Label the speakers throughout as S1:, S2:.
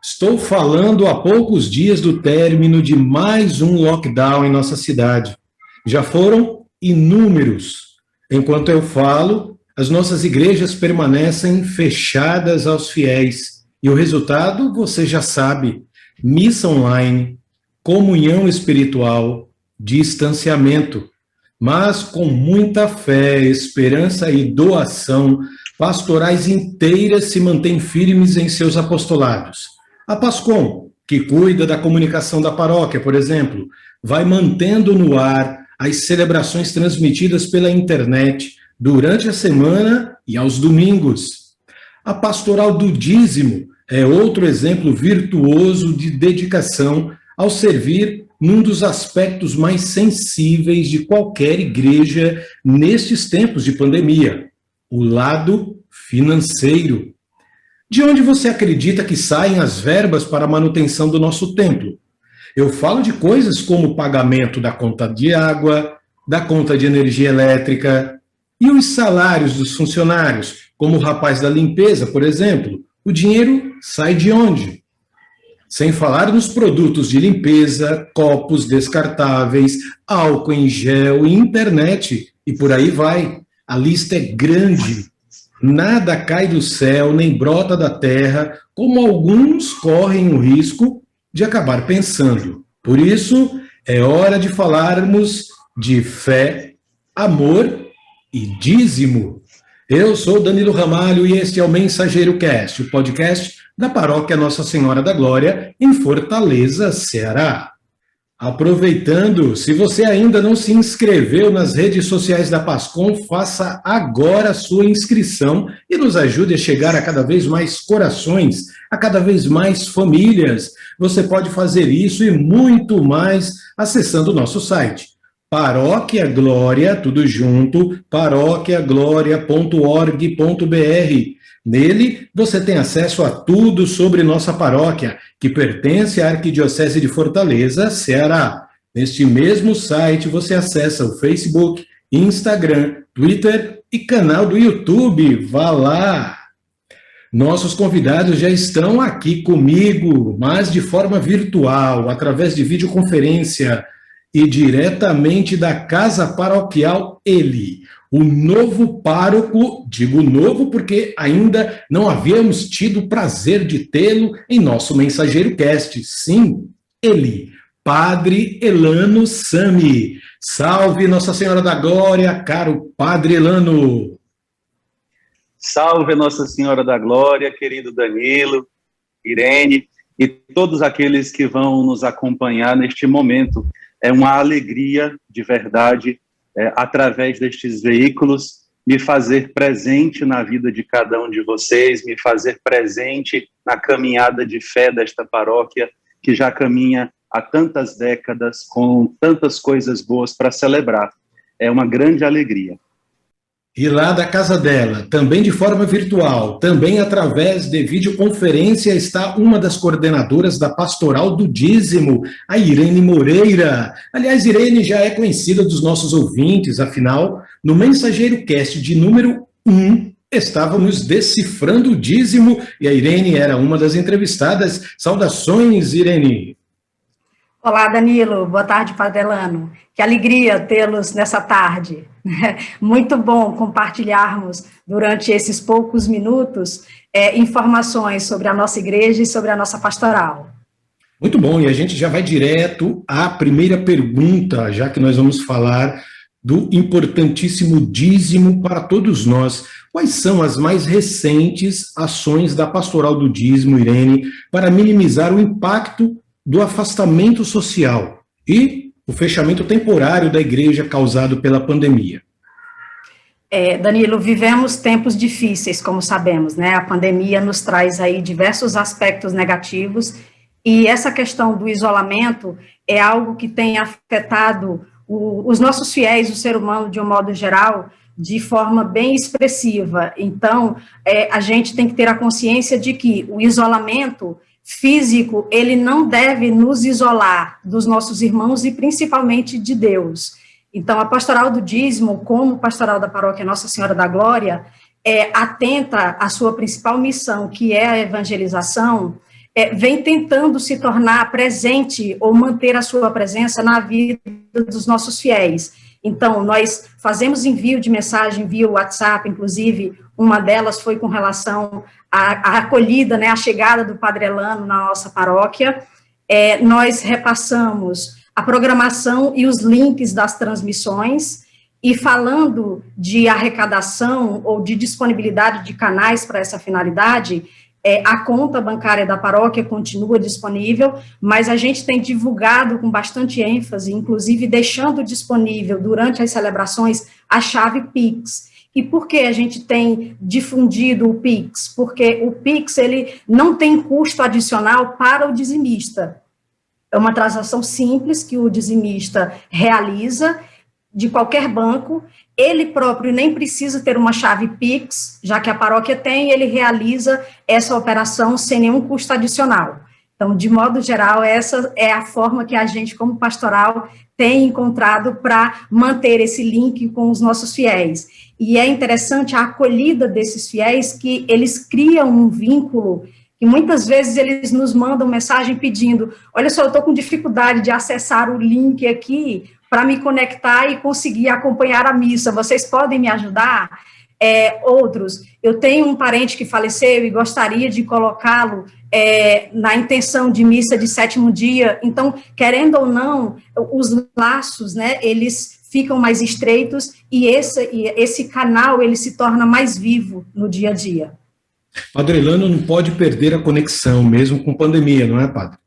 S1: Estou falando há poucos dias do término de mais um lockdown em nossa cidade. Já foram inúmeros. Enquanto eu falo, as nossas igrejas permanecem fechadas aos fiéis. E o resultado, você já sabe: missa online, comunhão espiritual, distanciamento. Mas com muita fé, esperança e doação, pastorais inteiras se mantêm firmes em seus apostolados. A Pascom, que cuida da comunicação da paróquia, por exemplo, vai mantendo no ar as celebrações transmitidas pela internet durante a semana e aos domingos. A Pastoral do Dízimo é outro exemplo virtuoso de dedicação ao servir num dos aspectos mais sensíveis de qualquer igreja nestes tempos de pandemia, o lado financeiro. De onde você acredita que saem as verbas para a manutenção do nosso templo? Eu falo de coisas como o pagamento da conta de água, da conta de energia elétrica e os salários dos funcionários, como o rapaz da limpeza, por exemplo. O dinheiro sai de onde? Sem falar nos produtos de limpeza, copos descartáveis, álcool em gel e internet. E por aí vai. A lista é grande. Nada cai do céu, nem brota da terra, como alguns correm o risco de acabar pensando. Por isso, é hora de falarmos de fé, amor e dízimo. Eu sou Danilo Ramalho e este é o Mensageiro Cast, o podcast da Paróquia Nossa Senhora da Glória, em Fortaleza, Ceará. Aproveitando, se você ainda não se inscreveu nas redes sociais da Pascom, faça agora a sua inscrição e nos ajude a chegar a cada vez mais corações, a cada vez mais famílias. Você pode fazer isso e muito mais acessando o nosso site. Paróquia Glória, tudo junto, paroquiagloria.org.br. Nele, você tem acesso a tudo sobre nossa paróquia, que pertence à Arquidiocese de Fortaleza, Ceará. Neste mesmo site, você acessa o Facebook, Instagram, Twitter e canal do YouTube. Vá lá! Nossos convidados já estão aqui comigo, mas de forma virtual, através de videoconferência e diretamente da Casa Paroquial Ele. O novo pároco, digo novo porque ainda não havíamos tido o prazer de tê-lo em nosso Mensageiro Cast. Sim, ele, Padre Elano Sami. Salve Nossa Senhora da Glória, caro Padre Elano.
S2: Salve Nossa Senhora da Glória, querido Danilo, Irene e todos aqueles que vão nos acompanhar neste momento. É uma alegria de verdade, através destes veículos, me fazer presente na vida de cada um de vocês, me fazer presente na caminhada de fé desta paróquia, que já caminha há tantas décadas, com tantas coisas boas para celebrar. É uma grande alegria.
S1: E lá da casa dela, também de forma virtual, também através de videoconferência, está uma das coordenadoras da Pastoral do Dízimo, a Irene Moreira. Aliás, Irene já é conhecida dos nossos ouvintes, afinal, no Mensageiro Cast de número 1, estávamos decifrando o dízimo e a Irene era uma das entrevistadas. Saudações, Irene!
S3: Olá, Danilo. Boa tarde, Padre Elano. Que alegria tê-los nessa tarde. Muito bom compartilharmos, durante esses poucos minutos, informações sobre a nossa igreja e sobre a nossa pastoral.
S1: Muito bom, e a gente já vai direto à primeira pergunta, já que nós vamos falar do importantíssimo dízimo para todos nós. Quais são as mais recentes ações da Pastoral do Dízimo, Irene, para minimizar o impacto do afastamento social e o fechamento temporário da igreja causado pela pandemia?
S3: Danilo, vivemos tempos difíceis, como sabemos, né? A pandemia nos traz aí diversos aspectos negativos e essa questão do isolamento é algo que tem afetado os nossos fiéis, o ser humano de um modo geral, de forma bem expressiva. Então, a gente tem que ter a consciência de que o isolamento físico, ele não deve nos isolar dos nossos irmãos e principalmente de Deus. Então, a Pastoral do Dízimo, como pastoral da Paróquia Nossa Senhora da Glória, atenta à sua principal missão, que é a evangelização, vem tentando se tornar presente ou manter a sua presença na vida dos nossos fiéis. Então, nós fazemos envio de mensagem via WhatsApp, inclusive, uma delas foi com relação à acolhida, né, à chegada do Padre Elano na nossa paróquia. Nós repassamos a programação e os links das transmissões, e falando de arrecadação ou de disponibilidade de canais para essa finalidade, a conta bancária da paróquia continua disponível, mas a gente tem divulgado com bastante ênfase, inclusive deixando disponível durante as celebrações a chave Pix. E por que a gente tem difundido o Pix? Porque o Pix, ele não tem custo adicional para o dizimista. É uma transação simples que o dizimista realiza de qualquer banco, ele próprio nem precisa ter uma chave Pix, já que a paróquia tem, ele realiza essa operação sem nenhum custo adicional. Então, de modo geral, essa é a forma que a gente, como pastoral, tem encontrado para manter esse link com os nossos fiéis. E é interessante a acolhida desses fiéis, que eles criam um vínculo, que muitas vezes eles nos mandam mensagem pedindo, olha só, eu estou com dificuldade de acessar o link aqui para me conectar e conseguir acompanhar a missa, vocês podem me ajudar? Outros, eu tenho um parente que faleceu e gostaria de colocá-lo na intenção de missa de sétimo dia, então, querendo ou não, os laços, né, eles ficam mais estreitos e esse canal, ele se torna mais vivo no dia a dia.
S1: Padre Elano não pode perder a conexão, mesmo com pandemia, não é, padre?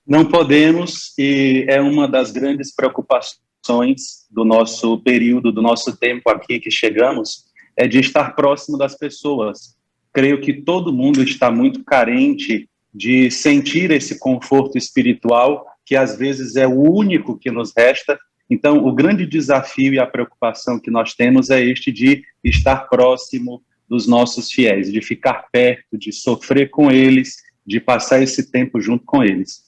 S2: Não podemos, e é uma das grandes preocupações do nosso período, do nosso tempo aqui que chegamos, é de estar próximo das pessoas. Creio que todo mundo está muito carente de sentir esse conforto espiritual, que às vezes é o único que nos resta. Então, o grande desafio e a preocupação que nós temos é este de estar próximo dos nossos fiéis, de ficar perto, de sofrer com eles, de passar esse tempo junto com eles.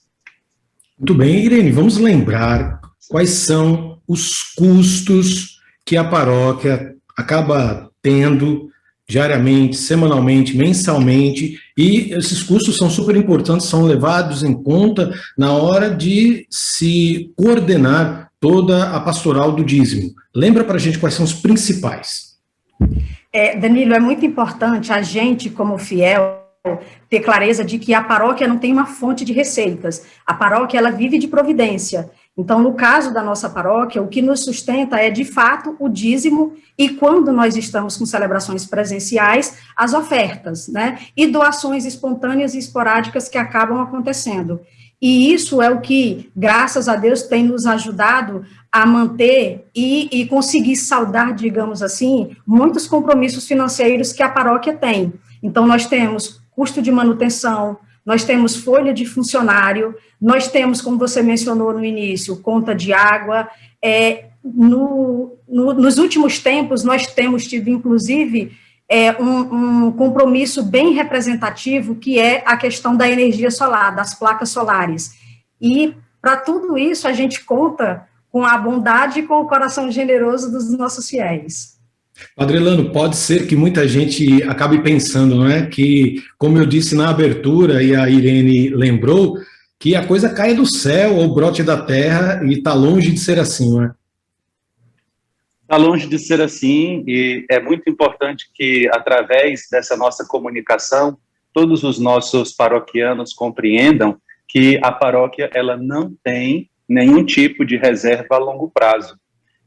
S1: Muito bem, Irene, vamos lembrar quais são os custos que a paróquia acaba tendo diariamente, semanalmente, mensalmente, e esses custos são super importantes, são levados em conta na hora de se coordenar toda a pastoral do dízimo. Lembra para a gente quais são os principais?
S3: Danilo, é muito importante a gente, como fiel, ter clareza de que a paróquia não tem uma fonte de receitas. A paróquia, ela vive de providência. Então, no caso da nossa paróquia, o que nos sustenta é, de fato, o dízimo e, quando nós estamos com celebrações presenciais, as ofertas, né? E doações espontâneas e esporádicas que acabam acontecendo. E isso é o que, graças a Deus, tem nos ajudado a manter e conseguir saldar, digamos assim, muitos compromissos financeiros que a paróquia tem. Então, nós temos custo de manutenção, nós temos folha de funcionário, nós temos, como você mencionou no início, conta de água. Nos últimos tempos, nós temos tido, inclusive, um compromisso bem representativo, que é a questão da energia solar, das placas solares. E, para tudo isso, a gente conta com a bondade e com o coração generoso dos nossos fiéis.
S1: Padre Elano, pode ser que muita gente acabe pensando, não é? Que, como eu disse na abertura, e a Irene lembrou, que a coisa caia do céu ou brote da terra, e está longe de ser assim, não é?
S2: Está longe de ser assim, e é muito importante que, através dessa nossa comunicação, todos os nossos paroquianos compreendam que a paróquia, ela não tem nenhum tipo de reserva a longo prazo.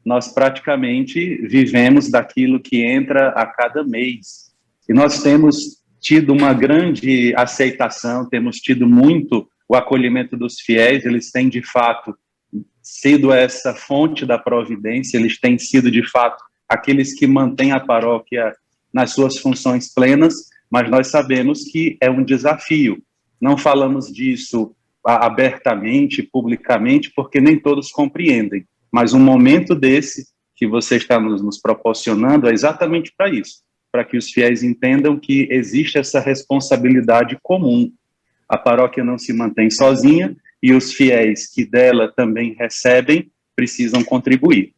S2: Nós praticamente vivemos daquilo que entra a cada mês. E nós temos tido uma grande aceitação, temos tido muito o acolhimento dos fiéis, eles têm, de fato, sido essa fonte da providência, eles têm sido, de fato, aqueles que mantêm a paróquia nas suas funções plenas, mas nós sabemos que é um desafio. Não falamos disso abertamente, publicamente, porque nem todos compreendem. Mas um momento desse que você está nos proporcionando é exatamente para isso, para que os fiéis entendam que existe essa responsabilidade comum. A paróquia não se mantém sozinha e os fiéis que dela também recebem precisam contribuir.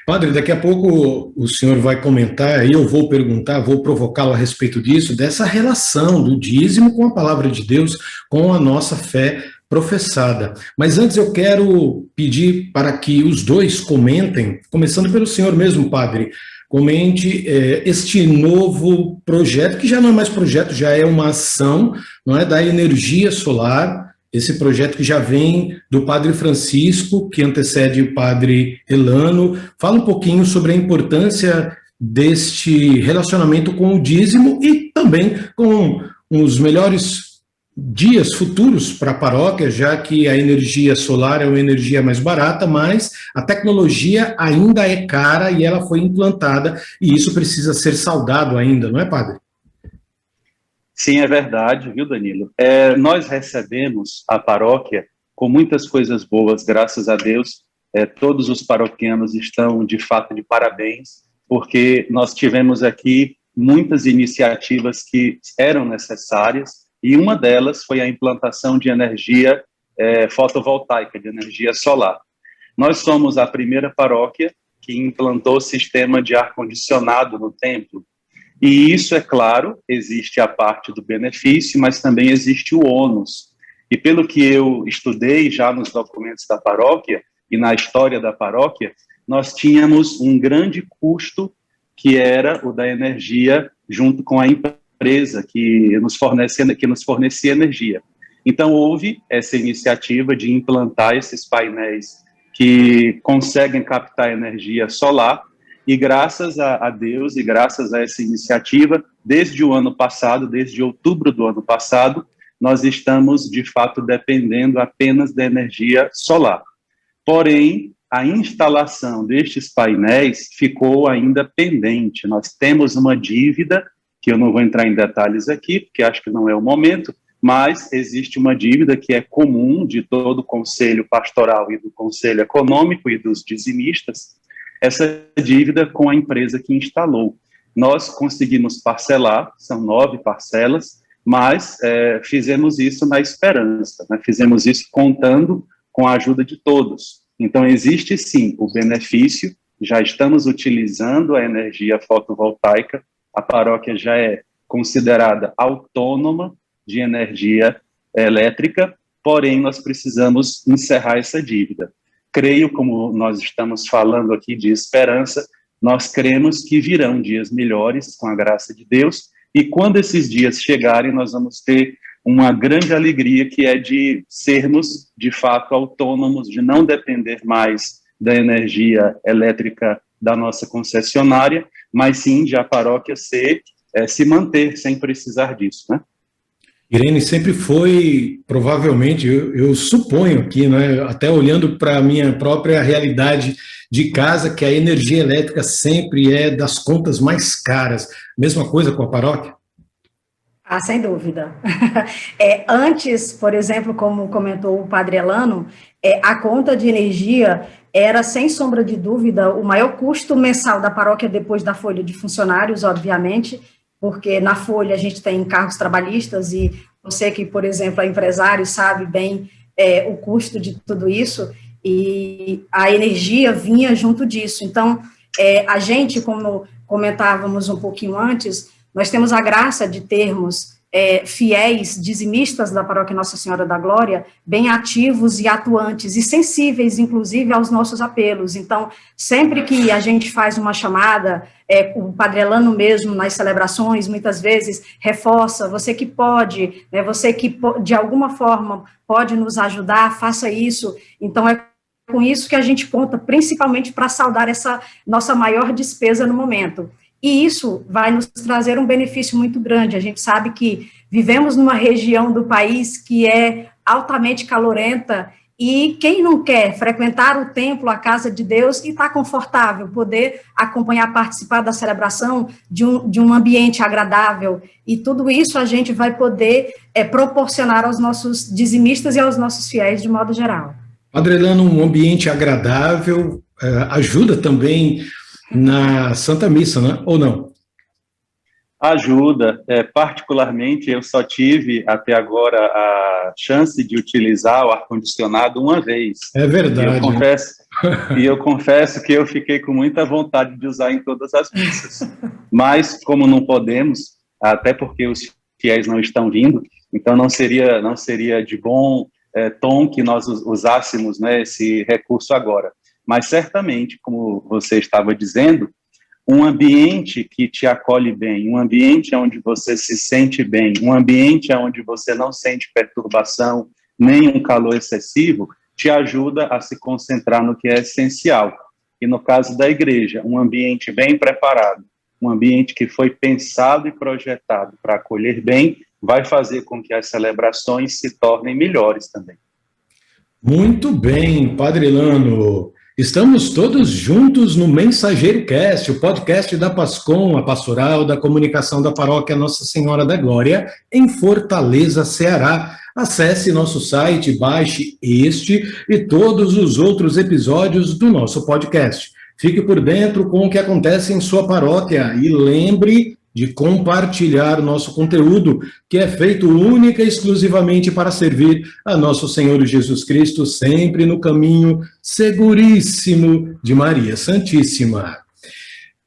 S1: Padre, daqui a pouco o senhor vai comentar, e eu vou perguntar, vou provocá-lo a respeito disso, dessa relação do dízimo com a palavra de Deus, com a nossa fé professada. Mas antes eu quero pedir para que os dois comentem, começando pelo senhor mesmo, padre, comente este novo projeto, que já não é mais projeto, já é uma ação, não é, da energia solar, esse projeto que já vem do Padre Francisco, que antecede o Padre Elano. Fala um pouquinho sobre a importância deste relacionamento com o dízimo e também com os melhores dias futuros para a paróquia, já que a energia solar é uma energia mais barata, mas a tecnologia ainda é cara e ela foi implantada, e isso precisa ser saudado ainda, não é, padre?
S2: Sim, é verdade, viu, Danilo? Nós recebemos a paróquia com muitas coisas boas, graças a Deus. Todos os paroquianos estão, de fato, de parabéns, porque nós tivemos aqui muitas iniciativas que eram necessárias, e uma delas foi a implantação de energia fotovoltaica, de energia solar. Nós somos a primeira paróquia que implantou o sistema de ar-condicionado no templo. E isso, é claro, existe a parte do benefício, mas também existe o ônus. E pelo que eu estudei já nos documentos da paróquia e na história da paróquia, nós tínhamos um grande custo, que era o da energia, junto com a empresa que nos fornecia energia. Então, houve essa iniciativa de implantar esses painéis que conseguem captar energia solar. E graças a Deus e graças a essa iniciativa, desde o ano passado, desde outubro do ano passado, nós estamos, de fato, dependendo apenas da energia solar. Porém, a instalação destes painéis ficou ainda pendente. Nós temos uma dívida, que eu não vou entrar em detalhes aqui, porque acho que não é o momento, mas existe uma dívida que é comum de todo o Conselho Pastoral e do Conselho Econômico e dos dizimistas, essa dívida com a empresa que instalou. Nós conseguimos parcelar, são 9 parcelas, mas fizemos isso na esperança, né? Fizemos isso contando com a ajuda de todos. Então, existe sim o benefício, já estamos utilizando a energia fotovoltaica, a paróquia já é considerada autônoma de energia elétrica, porém, nós precisamos encerrar essa dívida. Creio, como nós estamos falando aqui de esperança, nós cremos que virão dias melhores, com a graça de Deus, e quando esses dias chegarem, nós vamos ter uma grande alegria, que é de sermos, de fato, autônomos, de não depender mais da energia elétrica da nossa concessionária, mas sim de a paróquia se manter sem precisar disso, né?
S1: Irene sempre foi, provavelmente, eu suponho aqui, né, até olhando para a minha própria realidade de casa, que a energia elétrica sempre é das contas mais caras. Mesma coisa com a paróquia?
S3: Ah, sem dúvida. Antes, por exemplo, como comentou o Padre Elano, a conta de energia era, sem sombra de dúvida, o maior custo mensal da paróquia, depois da folha de funcionários, obviamente, porque na folha a gente tem encargos trabalhistas e você que, por exemplo, é empresário, sabe bem o custo de tudo isso, e a energia vinha junto disso. Então, a gente, como comentávamos um pouquinho antes, nós temos a graça de termos fiéis dizimistas da paróquia Nossa Senhora da Glória, bem ativos e atuantes, e sensíveis, inclusive, aos nossos apelos. Então, sempre que a gente faz uma chamada, o Padre Elano mesmo, nas celebrações, muitas vezes, reforça, você que pode, né, você que, de alguma forma, pode nos ajudar, faça isso. Então, é com isso que a gente conta, principalmente para saldar essa nossa maior despesa no momento. E isso vai nos trazer um benefício muito grande. A gente sabe que vivemos numa região do país que é altamente calorenta, e quem não quer frequentar o templo, a casa de Deus, e estar confortável, poder acompanhar, participar da celebração de um ambiente agradável, e tudo isso a gente vai poder proporcionar aos nossos dizimistas e aos nossos fiéis de modo geral.
S1: Padre Elano, um ambiente agradável ajuda também na Santa Missa, né? Ou não?
S2: Ajuda. Particularmente, eu só tive até agora a chance de utilizar o ar-condicionado uma vez.
S1: É verdade.
S2: E eu confesso que eu fiquei com muita vontade de usar em todas as missas. Mas, como não podemos, até porque os fiéis não estão vindo, então não seria de bom tom que nós usássemos, né, esse recurso agora. Mas certamente, como você estava dizendo, um ambiente que te acolhe bem, um ambiente onde você se sente bem, um ambiente onde você não sente perturbação, nem um calor excessivo, te ajuda a se concentrar no que é essencial. E no caso da igreja, um ambiente bem preparado, um ambiente que foi pensado e projetado para acolher bem, vai fazer com que as celebrações se tornem melhores também.
S1: Muito bem, Padre Lano. Estamos todos juntos no Mensageiro Cast, o podcast da Pascom, a pastoral da comunicação da paróquia Nossa Senhora da Glória, em Fortaleza, Ceará. Acesse nosso site, baixe este e todos os outros episódios do nosso podcast. Fique por dentro com o que acontece em sua paróquia e lembre de compartilhar o nosso conteúdo, que é feito única e exclusivamente para servir a nosso Senhor Jesus Cristo, sempre no caminho seguríssimo de Maria Santíssima.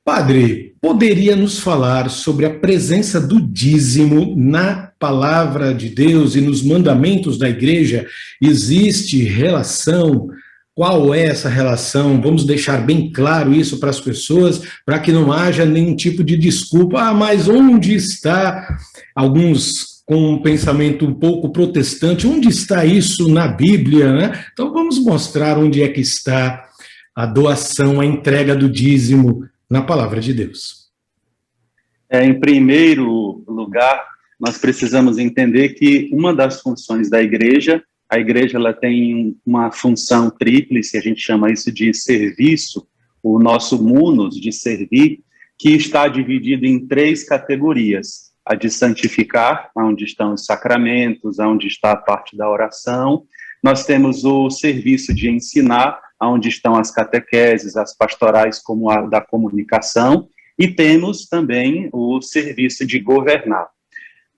S1: Padre, poderia nos falar sobre a presença do dízimo na palavra de Deus e nos mandamentos da igreja? Existe relação? Qual é essa relação? Vamos deixar bem claro isso para as pessoas, para que não haja nenhum tipo de desculpa. Mas onde está, alguns com um pensamento um pouco protestante, onde está isso na Bíblia, né? Então vamos mostrar onde é que está a doação, a entrega do dízimo na palavra de Deus.
S2: Em primeiro lugar, nós precisamos entender que uma das funções da igreja, a igreja ela tem uma função tríplice, a gente chama isso de serviço, o nosso munus de servir, que está dividido em 3 categorias. A de santificar, onde estão os sacramentos, onde está a parte da oração. Nós temos o serviço de ensinar, onde estão as catequeses, as pastorais como a da comunicação, e temos também o serviço de governar.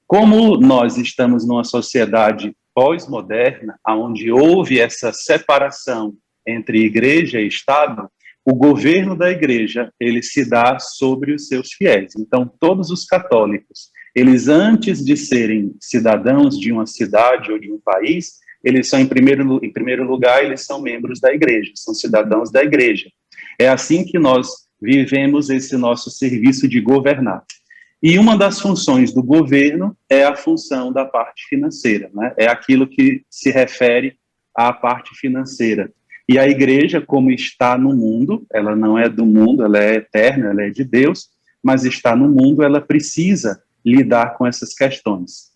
S2: Como nós estamos numa sociedade pós-moderna, onde houve essa separação entre igreja e Estado, o governo da igreja, ele se dá sobre os seus fiéis. Então, todos os católicos, eles antes de serem cidadãos de uma cidade ou de um país, eles são, em primeiro lugar, eles são membros da igreja, são cidadãos da igreja. É assim que nós vivemos esse nosso serviço de governar. E uma das funções do governo é a função da parte financeira, né? É aquilo que se refere à parte financeira. E a igreja, como está no mundo, ela não é do mundo, ela é eterna, ela é de Deus, mas está no mundo, ela precisa lidar com essas questões.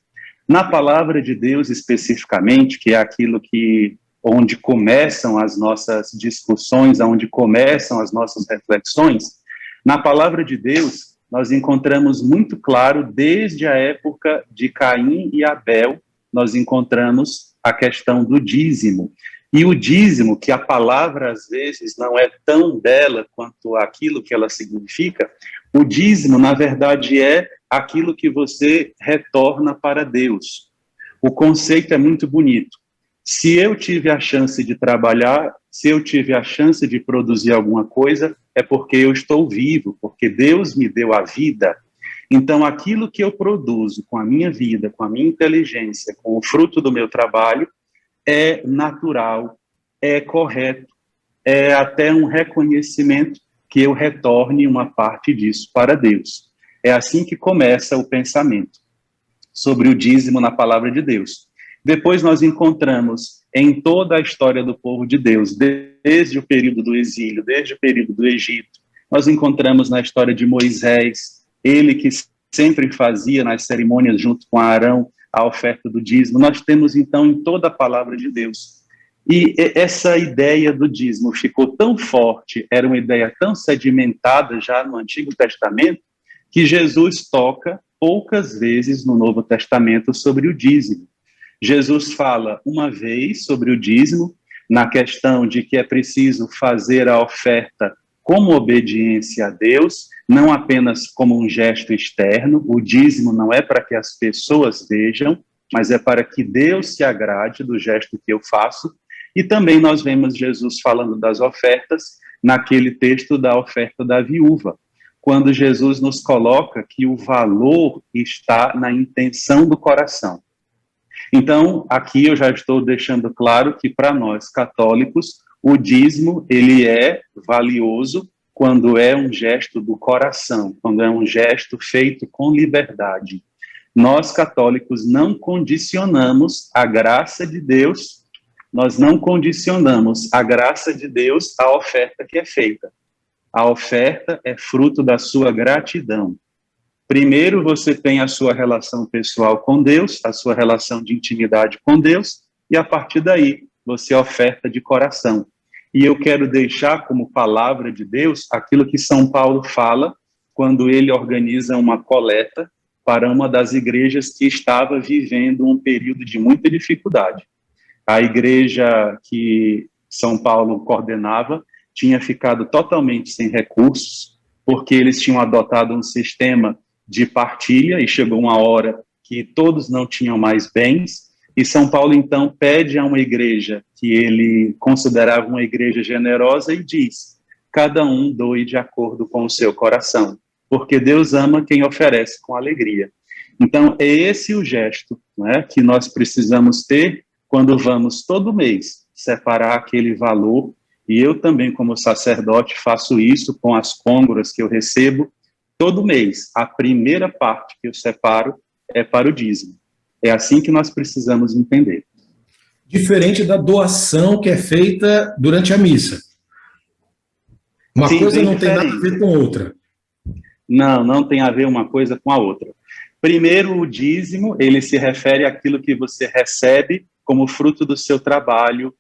S2: Na palavra de Deus, especificamente, que é aquilo onde começam as nossas discussões, onde começam as nossas reflexões, na palavra de Deus, nós encontramos muito claro, desde a época de Caim e Abel, nós encontramos a questão do dízimo. E o dízimo, que a palavra às vezes não é tão bela quanto aquilo que ela significa, o dízimo, na verdade, é aquilo que você retorna para Deus. O conceito é muito bonito. Se eu tive a chance de trabalhar, se eu tive a chance de produzir alguma coisa, é porque eu estou vivo, porque Deus me deu a vida. Então, aquilo que eu produzo com a minha vida, com a minha inteligência, com o fruto do meu trabalho, é natural, é correto, é até um reconhecimento que eu retorne uma parte disso para Deus. É assim que começa o pensamento sobre o dízimo na palavra de Deus. Depois nós encontramos em toda a história do povo de Deus, desde o período do exílio, desde o período do Egito, nós encontramos na história de Moisés, ele que sempre fazia nas cerimônias junto com Arão a oferta do dízimo. Nós temos então em toda a palavra de Deus. E essa ideia do dízimo ficou tão forte, era uma ideia tão sedimentada já no Antigo Testamento, que Jesus toca poucas vezes no Novo Testamento sobre o dízimo. Jesus fala uma vez sobre o dízimo, na questão de que é preciso fazer a oferta como obediência a Deus, não apenas como um gesto externo. O dízimo não é para que as pessoas vejam, mas é para que Deus se agrade do gesto que eu faço. E também nós vemos Jesus falando das ofertas naquele texto da oferta da viúva, quando Jesus nos coloca que o valor está na intenção do coração. Então, aqui eu já estou deixando claro que para nós católicos, o dízimo, ele é valioso quando é um gesto do coração, quando é um gesto feito com liberdade. Nós católicos não condicionamos a graça de Deus, nós não condicionamos a graça de Deus à oferta que é feita. A oferta é fruto da sua gratidão. Primeiro você tem a sua relação pessoal com Deus, a sua relação de intimidade com Deus, e a partir daí você oferta de coração. E eu quero deixar como palavra de Deus aquilo que São Paulo fala quando ele organiza uma coleta para uma das igrejas que estava vivendo um período de muita dificuldade. A igreja que São Paulo coordenava tinha ficado totalmente sem recursos, porque eles tinham adotado um sistema de partilha e chegou uma hora que todos não tinham mais bens, e São Paulo então pede a uma igreja que ele considerava uma igreja generosa e diz: cada um doe de acordo com o seu coração, porque Deus ama quem oferece com alegria. Então é esse o gesto, né, que nós precisamos ter quando vamos todo mês separar aquele valor, e eu também como sacerdote faço isso com as côngoras que eu recebo. Todo mês, a primeira parte que eu separo é para o dízimo. É assim que nós precisamos entender.
S1: Diferente da doação que é feita durante a missa. Uma
S2: Sim,
S1: coisa não
S2: diferente.
S1: tem nada a ver com outra.
S2: Não, não tem a ver uma coisa com a outra. Primeiro, o dízimo, ele se refere àquilo que você recebe como fruto do seu trabalho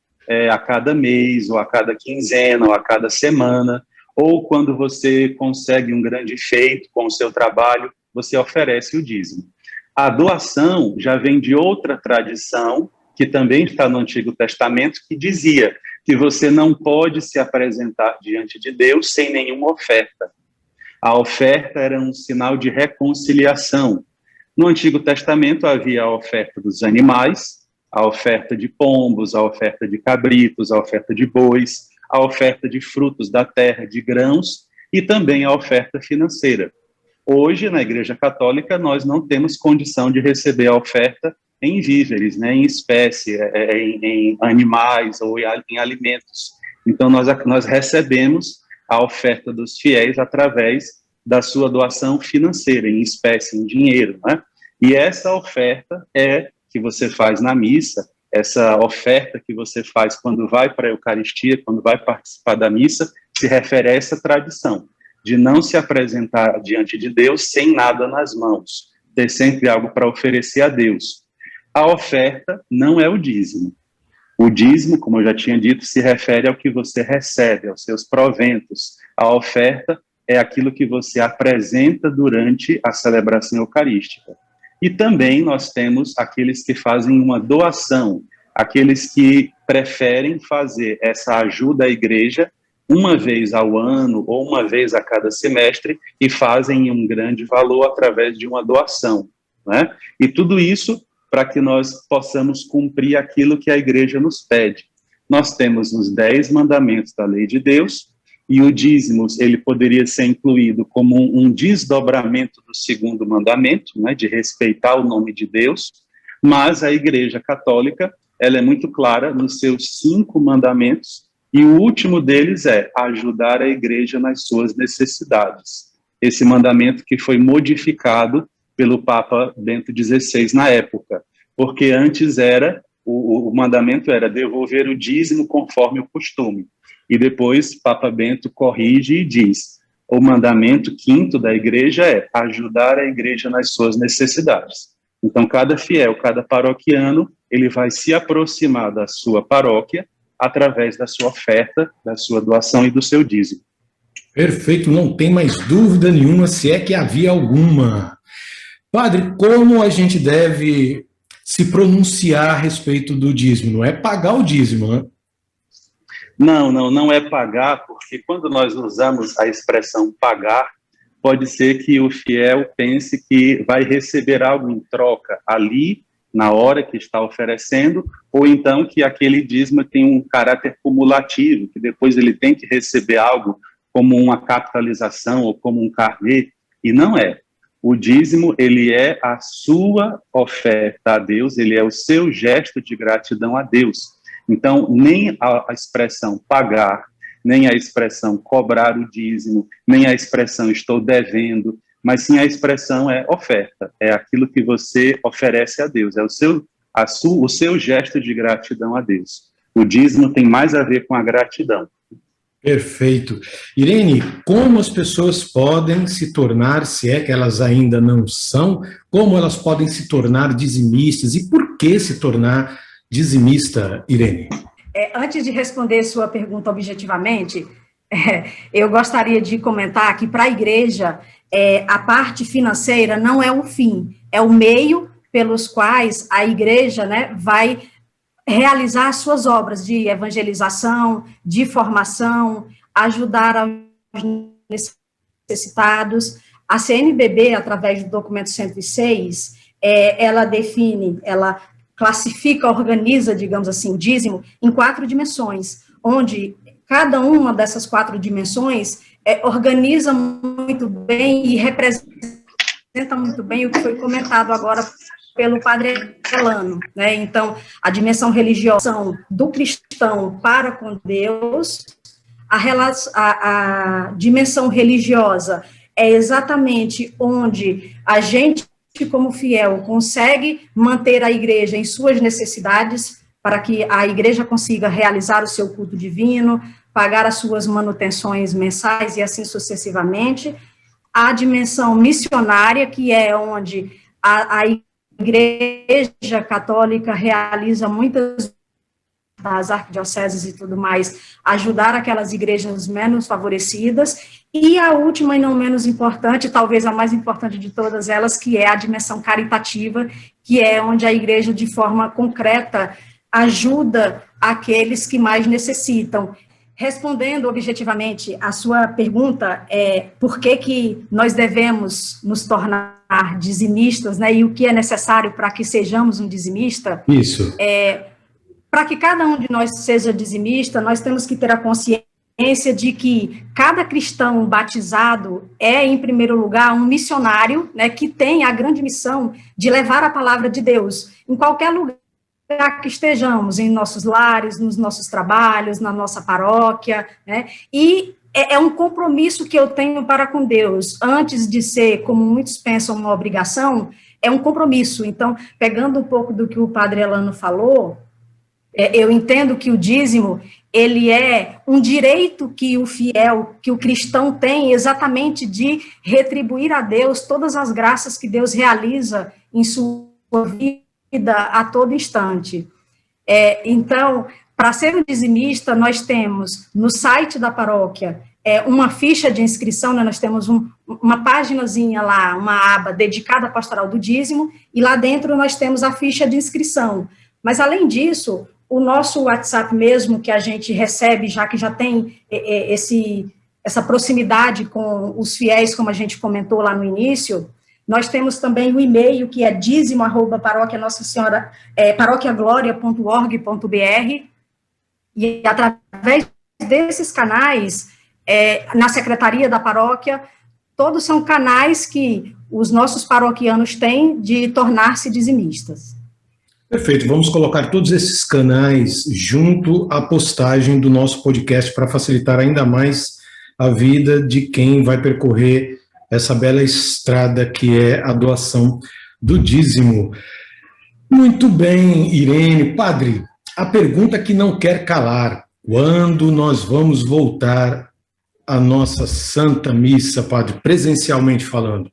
S2: a cada mês, ou a cada quinzena, ou a cada semana, ou quando você consegue um grande feito com o seu trabalho, você oferece o dízimo. A doação já vem de outra tradição, que também está no Antigo Testamento, que dizia que você não pode se apresentar diante de Deus sem nenhuma oferta. A oferta era um sinal de reconciliação. No Antigo Testamento havia a oferta dos animais, a oferta de pombos, a oferta de cabritos, a oferta de bois, a oferta de frutos da terra, de grãos, e também a oferta financeira. Hoje, na Igreja Católica, nós não temos condição de receber a oferta em víveres, né, em espécie, em animais ou em alimentos. Então, nós recebemos a oferta dos fiéis através da sua doação financeira, em espécie, em dinheiro, né? E essa oferta que você faz na missa, essa oferta que você faz quando vai para a Eucaristia, quando vai participar da missa, se refere a essa tradição de não se apresentar diante de Deus sem nada nas mãos, ter sempre algo para oferecer a Deus. A oferta não é o dízimo. O dízimo, como eu já tinha dito, se refere ao que você recebe, aos seus proventos. A oferta é aquilo que você apresenta durante a celebração eucarística. E também nós temos aqueles que fazem uma doação, aqueles que preferem fazer essa ajuda à igreja uma vez ao ano ou uma vez a cada semestre e fazem um grande valor através de uma doação, né? E tudo isso para que nós possamos cumprir aquilo que a igreja nos pede. Nós temos os 10 mandamentos da lei de Deus, e o dízimo, ele poderia ser incluído como um desdobramento do segundo mandamento, né, de respeitar o nome de Deus, mas a Igreja Católica, ela é muito clara nos seus 5 mandamentos, e o último deles é ajudar a Igreja nas suas necessidades. Esse mandamento que foi modificado pelo Papa Bento XVI na época, porque antes o mandamento era devolver o dízimo conforme o costume. E depois Papa Bento corrige e diz: o mandamento 5º da igreja é ajudar a igreja nas suas necessidades. Então, cada fiel, cada paroquiano, ele vai se aproximar da sua paróquia através da sua oferta, da sua doação e do seu dízimo.
S1: Perfeito, não tem mais dúvida nenhuma, se é que havia alguma. Padre, como a gente deve se pronunciar a respeito do dízimo? Não é pagar o dízimo, né?
S2: Não é pagar, porque quando nós usamos a expressão pagar, pode ser que o fiel pense que vai receber algo em troca. Ali na hora que está oferecendo, ou então que aquele dízimo tem um caráter cumulativo, que depois ele tem que receber algo como uma capitalização ou como um carnê, e não é. O dízimo, ele é a sua oferta a Deus, ele é o seu gesto de gratidão a Deus. Então, nem a expressão pagar, nem a expressão cobrar o dízimo, nem a expressão estou devendo, mas sim a expressão é oferta, é aquilo que você oferece a Deus, é o seu gesto de gratidão a Deus. O dízimo tem mais a ver com a gratidão.
S1: Perfeito. Irene, como as pessoas podem se tornar, se é que elas ainda não são, como elas podem se tornar dizimistas e por que se tornar dizimista, Irene?
S3: Antes de responder sua pergunta objetivamente, eu gostaria de comentar que para a igreja, a parte financeira não é o fim, é o meio pelos quais a igreja, né, vai realizar as suas obras de evangelização, de formação, ajudar aos necessitados. A CNBB, através do documento 106, ela define, ela classifica, organiza, digamos assim, o dízimo em 4 dimensões, onde cada uma dessas 4 dimensões organiza muito bem e representa muito bem o que foi comentado agora pelo padre Elano, né? Então, a dimensão religiosa do cristão para com Deus, a dimensão religiosa é exatamente onde a gente, como fiel, consegue manter a igreja em suas necessidades, para que a igreja consiga realizar o seu culto divino, pagar as suas manutenções mensais e assim sucessivamente. A dimensão missionária, que é onde a Igreja Católica realiza muitas das arquidioceses e tudo mais, ajudar aquelas igrejas menos favorecidas, e a última e não menos importante, talvez a mais importante de todas elas, que é a dimensão caritativa, que é onde a igreja, de forma concreta, ajuda aqueles que mais necessitam. Respondendo objetivamente a sua pergunta, por que nós devemos nos tornar dizimistas, né, e o que é necessário para que sejamos um dizimista?
S1: Isso.
S3: Para que cada um de nós seja dizimista, nós temos que ter a consciência de que cada cristão batizado é, em primeiro lugar, um missionário, né, que tem a grande missão de levar a palavra de Deus em qualquer lugar que estejamos, em nossos lares, nos nossos trabalhos, na nossa paróquia, né, e é um compromisso que eu tenho para com Deus, antes de ser, como muitos pensam, uma obrigação, é um compromisso. Então, pegando um pouco do que o padre Elano falou, eu entendo que o dízimo, ele é um direito que o fiel, que o cristão tem, exatamente de retribuir a Deus todas as graças que Deus realiza em sua vida a todo instante. Então, para ser um dizimista, nós temos no site da paróquia uma ficha de inscrição, né, nós temos uma paginazinha lá, uma aba dedicada à pastoral do dízimo, e lá dentro nós temos a ficha de inscrição. Mas, além disso, o nosso WhatsApp mesmo, que a gente recebe, já que já tem essa proximidade com os fiéis, como a gente comentou lá no início, nós temos também o e-mail, que é dízimo@paroquiagloria.org.br, e através desses canais, na secretaria da paróquia, todos são canais que os nossos paroquianos têm de tornar-se dizimistas.
S1: Perfeito, vamos colocar todos esses canais junto à postagem do nosso podcast para facilitar ainda mais a vida de quem vai percorrer essa bela estrada que é a doação do dízimo. Muito bem, Irene. Padre, a pergunta que não quer calar: quando nós vamos voltar à nossa Santa Missa, Padre, presencialmente falando?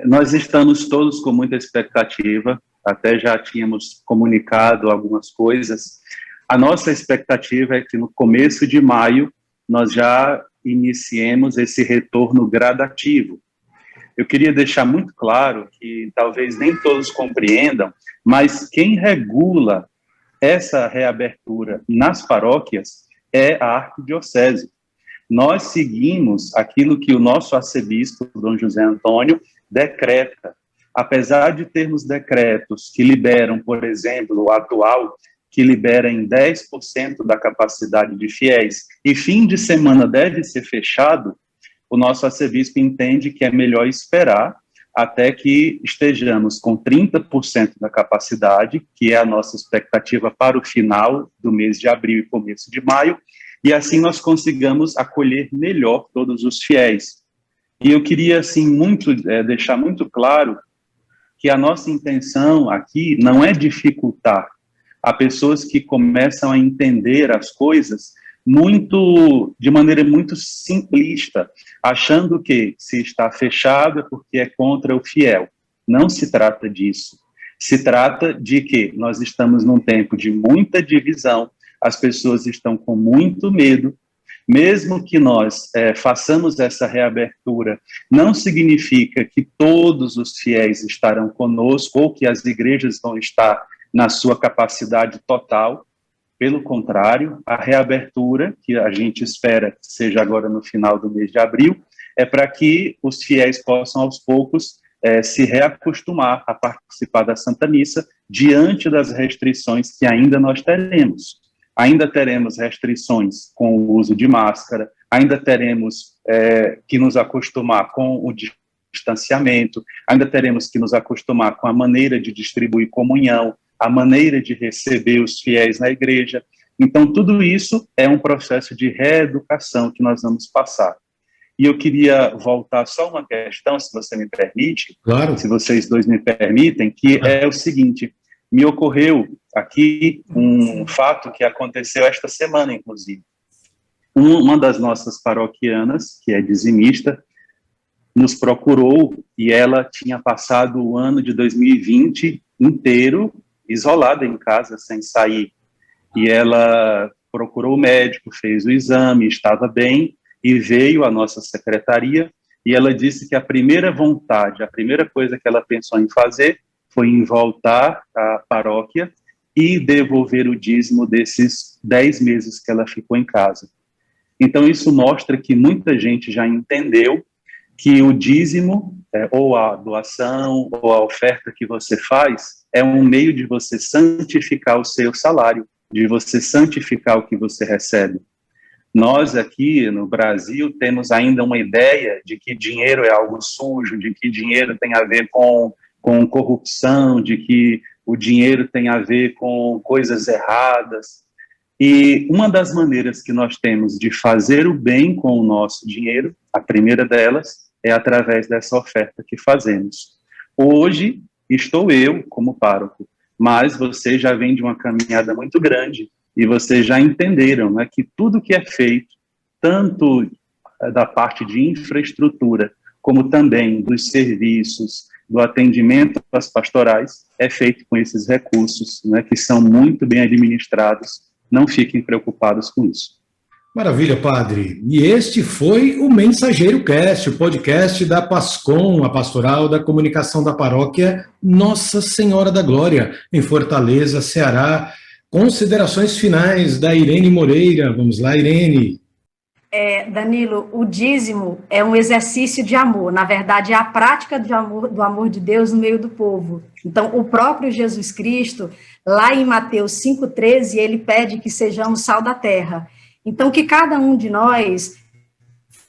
S2: Nós estamos todos com muita expectativa, até já tínhamos comunicado algumas coisas. A nossa expectativa é que no começo de maio nós já iniciemos esse retorno gradativo. Eu queria deixar muito claro que talvez nem todos compreendam, mas quem regula essa reabertura nas paróquias é a arquidiocese. Nós seguimos aquilo que o nosso arcebispo, Dom José Antônio, decreta. apesar de termos decretos que liberam, por exemplo, o atual, que libera em 10% da capacidade de fiéis, e fim de semana deve ser fechado, o nosso arcebispo entende que é melhor esperar até que estejamos com 30% da capacidade, que é a nossa expectativa para o final do mês de abril e começo de maio, e assim nós consigamos acolher melhor todos os fiéis. E eu queria, assim, deixar muito claro que a nossa intenção aqui não é dificultar. Há pessoas que começam a entender as coisas de maneira muito simplista, achando que se está fechado é porque é contra o fiel. Não se trata disso. Se trata de que nós estamos num tempo de muita divisão, as pessoas estão com muito medo. Mesmo que nós façamos essa reabertura, não significa que todos os fiéis estarão conosco ou que as igrejas vão estar na sua capacidade total. Pelo contrário, a reabertura, que a gente espera que seja agora no final do mês de abril, é para que os fiéis possam, aos poucos, se reacostumar a participar da Santa Missa diante das restrições que ainda nós teremos. Ainda teremos restrições com o uso de máscara, ainda teremos que nos acostumar com o distanciamento, ainda teremos que nos acostumar com a maneira de distribuir comunhão, a maneira de receber os fiéis na igreja. Então, tudo isso é um processo de reeducação que nós vamos passar. E eu queria voltar só uma questão, se você me permite,
S1: Claro.
S2: se vocês dois me permitem, que é o seguinte: me ocorreu aqui um fato que aconteceu esta semana, inclusive. Uma das nossas paroquianas, que é dizimista, nos procurou e ela tinha passado o ano de 2020 inteiro isolada em casa, sem sair. E ela procurou o médico, fez o exame, estava bem, e veio à nossa secretaria, e ela disse que a primeira vontade, a primeira coisa que ela pensou em fazer foi em voltar à paróquia e devolver o dízimo desses 10 meses que ela ficou em casa. Então, isso mostra que muita gente já entendeu que o dízimo, ou a doação, ou a oferta que você faz, é um meio de você santificar o seu salário, de você santificar o que você recebe. Nós aqui no Brasil temos ainda uma ideia de que dinheiro é algo sujo, de que dinheiro tem a ver com corrupção, de que o dinheiro tem a ver com coisas erradas. E uma das maneiras que nós temos de fazer o bem com o nosso dinheiro, a primeira delas, é através dessa oferta que fazemos. Hoje, estou eu como pároco, mas vocês já vêm de uma caminhada muito grande e vocês já entenderam, né, que tudo que é feito, tanto da parte de infraestrutura, como também dos serviços, do atendimento às pastorais, é feito com esses recursos, né, que são muito bem administrados. Não fiquem preocupados com isso.
S1: Maravilha, padre. E este foi o Mensageiro Cast, o podcast da PASCOM, a Pastoral da Comunicação da Paróquia Nossa Senhora da Glória, em Fortaleza, Ceará. Considerações finais da Irene Moreira. Vamos lá, Irene.
S3: Danilo, o dízimo é um exercício de amor, na verdade é a prática do amor de Deus no meio do povo. Então, o próprio Jesus Cristo, lá em Mateus 5,13, ele pede que sejamos sal da terra. Então, que cada um de nós,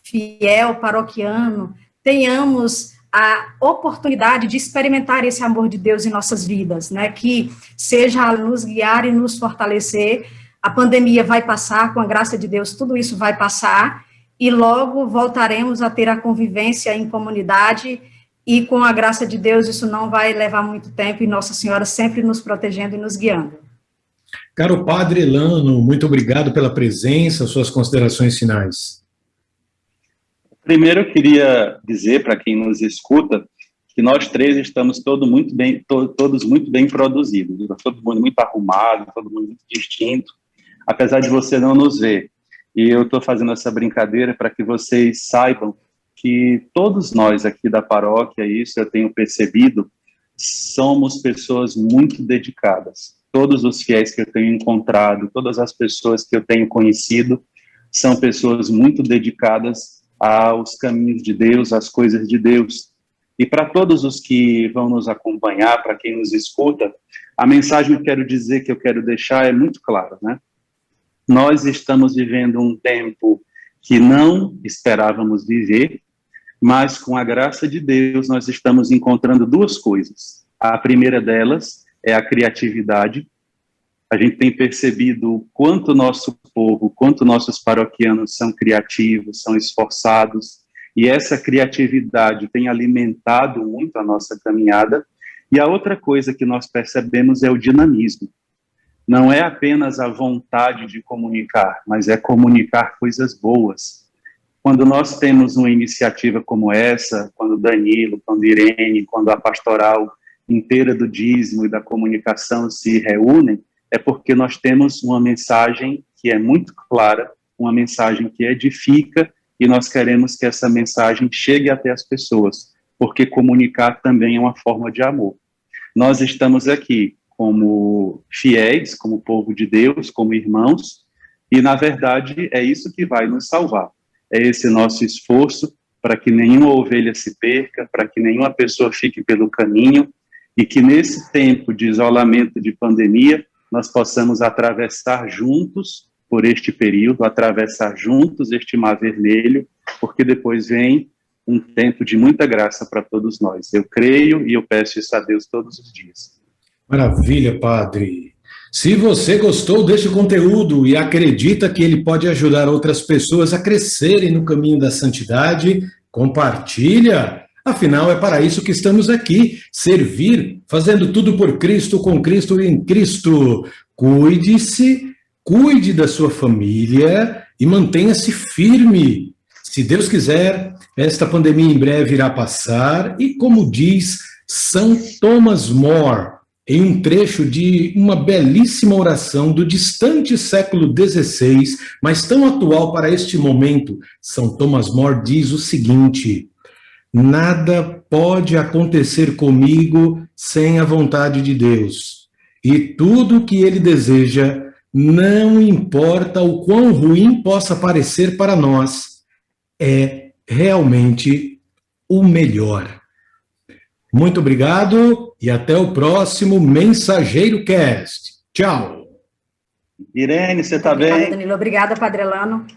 S3: fiel, paroquiano, tenhamos a oportunidade de experimentar esse amor de Deus em nossas vidas, né? Que seja a nos guiar e nos fortalecer. A pandemia vai passar, com a graça de Deus, tudo isso vai passar, e logo voltaremos a ter a convivência em comunidade, e com a graça de Deus isso não vai levar muito tempo, e Nossa Senhora sempre nos protegendo e nos guiando.
S1: Caro Padre Elano, muito obrigado pela presença, suas considerações finais.
S2: Primeiro, eu queria dizer para quem nos escuta que nós três estamos todos muito bem produzidos, todo mundo muito arrumado, todo mundo muito distinto, apesar de você não nos ver. E eu estou fazendo essa brincadeira para que vocês saibam que todos nós aqui da paróquia, isso eu tenho percebido, somos pessoas muito dedicadas. Todos os fiéis que eu tenho encontrado, todas as pessoas que eu tenho conhecido, são pessoas muito dedicadas aos caminhos de Deus, às coisas de Deus. E para todos os que vão nos acompanhar, para quem nos escuta, a mensagem que eu quero deixar é muito clara, né? Nós estamos vivendo um tempo que não esperávamos viver, mas com a graça de Deus nós estamos encontrando duas coisas. A primeira delas é a criatividade. A gente tem percebido o quanto nosso povo, quanto nossos paroquianos são criativos, são esforçados, e essa criatividade tem alimentado muito a nossa caminhada. E a outra coisa que nós percebemos é o dinamismo. Não é apenas a vontade de comunicar, mas é comunicar coisas boas. Quando nós temos uma iniciativa como essa, quando Danilo, quando Irene, quando a pastoral inteira do dízimo e da comunicação se reúnem, é porque nós temos uma mensagem que é muito clara, uma mensagem que edifica, e nós queremos que essa mensagem chegue até as pessoas, porque comunicar também é uma forma de amor. Nós estamos aqui como fiéis, como povo de Deus, como irmãos, e na verdade é isso que vai nos salvar. É esse nosso esforço para que nenhuma ovelha se perca, para que nenhuma pessoa fique pelo caminho, e que nesse tempo de isolamento, de pandemia, nós possamos atravessar juntos por este período, atravessar juntos este mar vermelho, porque depois vem um tempo de muita graça para todos nós. Eu creio e eu peço isso a Deus todos os dias.
S1: Maravilha, padre. Se você gostou deste conteúdo e acredita que ele pode ajudar outras pessoas a crescerem no caminho da santidade, compartilha. Afinal, é para isso que estamos aqui, servir, fazendo tudo por Cristo, com Cristo e em Cristo. Cuide-se, cuide da sua família e mantenha-se firme. Se Deus quiser, esta pandemia em breve irá passar e, como diz São Thomas More, em um trecho de uma belíssima oração do distante século XVI, mas tão atual para este momento, São Thomas More diz o seguinte: nada pode acontecer comigo sem a vontade de Deus, e tudo o que Ele deseja, não importa o quão ruim possa parecer para nós, é realmente o melhor. Muito obrigado e até o próximo Mensageiro Cast. Tchau.
S2: Irene, você está bem?
S3: Danilo, obrigada, Padre Elano.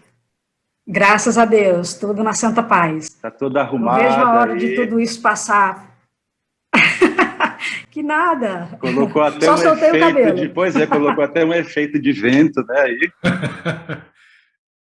S3: Graças a Deus, tudo na santa paz.
S2: Está toda arrumada.
S3: Não vejo a hora de tudo isso passar. Que nada.
S2: Colocou até
S3: Só soltei o cabelo.
S2: Pois é, colocou até um efeito de vento, né? Aí.